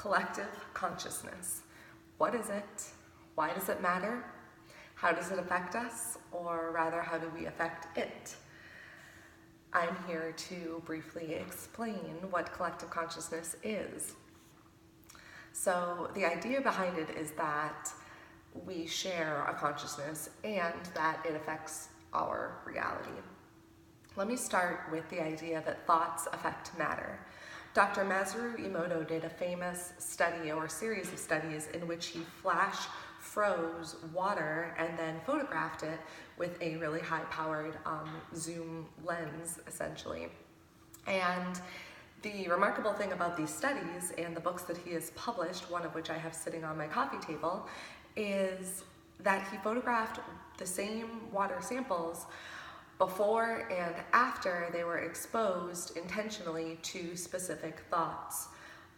Collective consciousness. What is it? Why does it matter? How does it affect us? Or rather, how do we affect it? I'm here to briefly explain what collective consciousness is. So the idea behind it is that we share a consciousness and that it affects our reality. Let me start with the idea that thoughts affect matter. Dr. Masaru Emoto did a famous study or series of studies in which he flash froze water and then photographed it with a really high-powered zoom lens, essentially. And the remarkable thing about these studies and the books that he has published, one of which I have sitting on my coffee table, is that he photographed the same water samples before and after they were exposed intentionally to specific thoughts.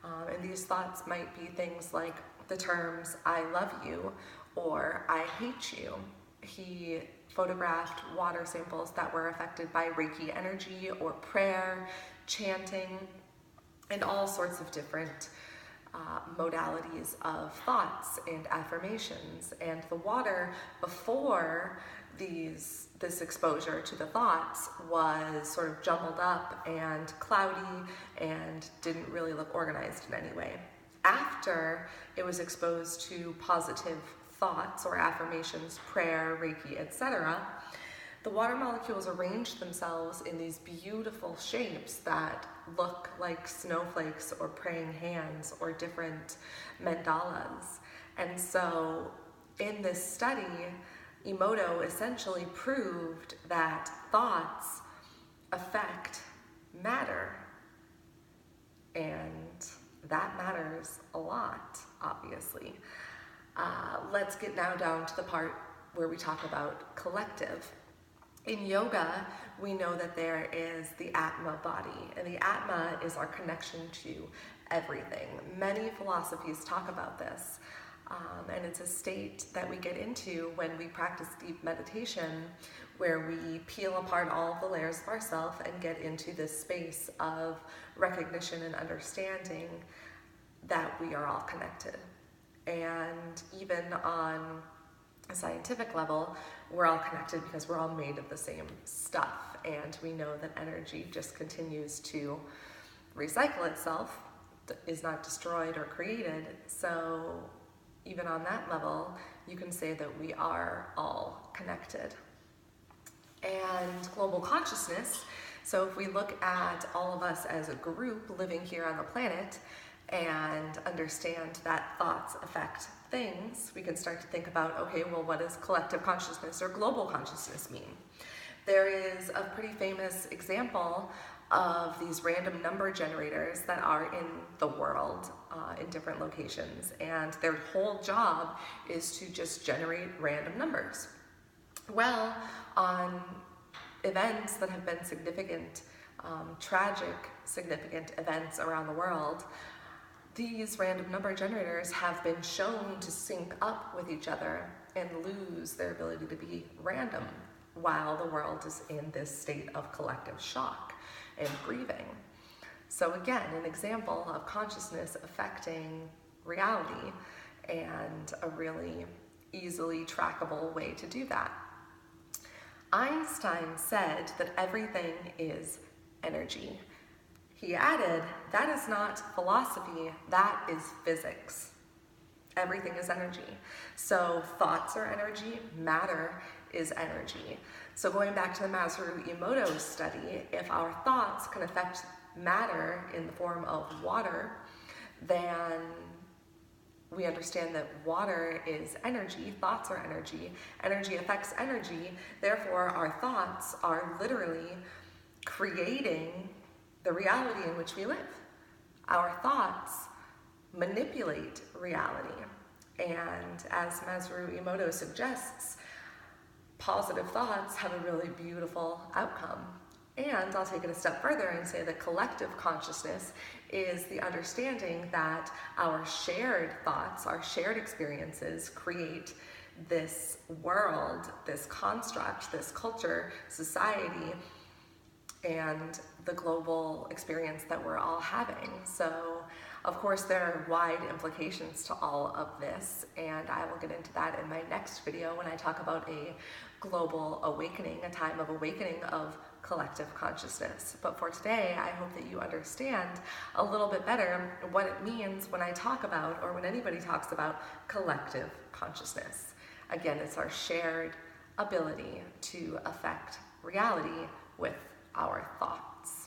And these thoughts might be things like the terms, I love you, or I hate you. He photographed water samples that were affected by Reiki energy or prayer, chanting, and all sorts of different modalities of thoughts and affirmations. And the water before this exposure to the thoughts was sort of jumbled up and cloudy and didn't really look organized in any way. After it was exposed to positive thoughts or affirmations, prayer, Reiki, etc., the water molecules arranged themselves in these beautiful shapes that look like snowflakes or praying hands or different mandalas. And so in this study, Emoto essentially proved that thoughts affect matter. And that matters a lot, obviously. Let's get now down to the part where we talk about collective. In yoga, we know that there is the Atma body, and the Atma is our connection to everything. Many philosophies talk about this, and it's a state that we get into when we practice deep meditation, where we peel apart all of the layers of ourself and get into this space of recognition and understanding that we are all connected. And even on a scientific level, we're all connected because we're all made of the same stuff, and we know that energy just continues to recycle itself, is not destroyed or created. So even on that level, you can say that we are all connected. And global consciousness, so if we look at all of us as a group living here on the planet and understand that thoughts affect things, we can start to think about, okay, well, what does collective consciousness or global consciousness mean? There is a pretty famous example of these random number generators that are in the world in different locations, and their whole job is to just generate random numbers. Well, on events that have been significant, tragic, significant events around the world, these random number generators have been shown to sync up with each other and lose their ability to be random while the world is in this state of collective shock and grieving. So again, an example of consciousness affecting reality, and a really easily trackable way to do that. Einstein said that everything is energy. He added, that is not philosophy, that is physics. Everything is energy. So thoughts are energy, matter is energy. So going back to the Masaru Emoto study, if our thoughts can affect matter in the form of water, then we understand that water is energy, thoughts are energy, energy affects energy, therefore our thoughts are literally creating the reality in which we live. Our thoughts manipulate reality. And as Masaru Emoto suggests, positive thoughts have a really beautiful outcome. And I'll take it a step further and say that collective consciousness is the understanding that our shared thoughts, our shared experiences create this world, this construct, this culture, society, and the global experience that we're all having. So, of course, there are wide implications to all of this, and I will get into that in my next video when I talk about a global awakening, a time of awakening of collective consciousness. But for today, I hope that you understand a little bit better what it means when I talk about, or when anybody talks about, collective consciousness. Again, it's our shared ability to affect reality with our thoughts.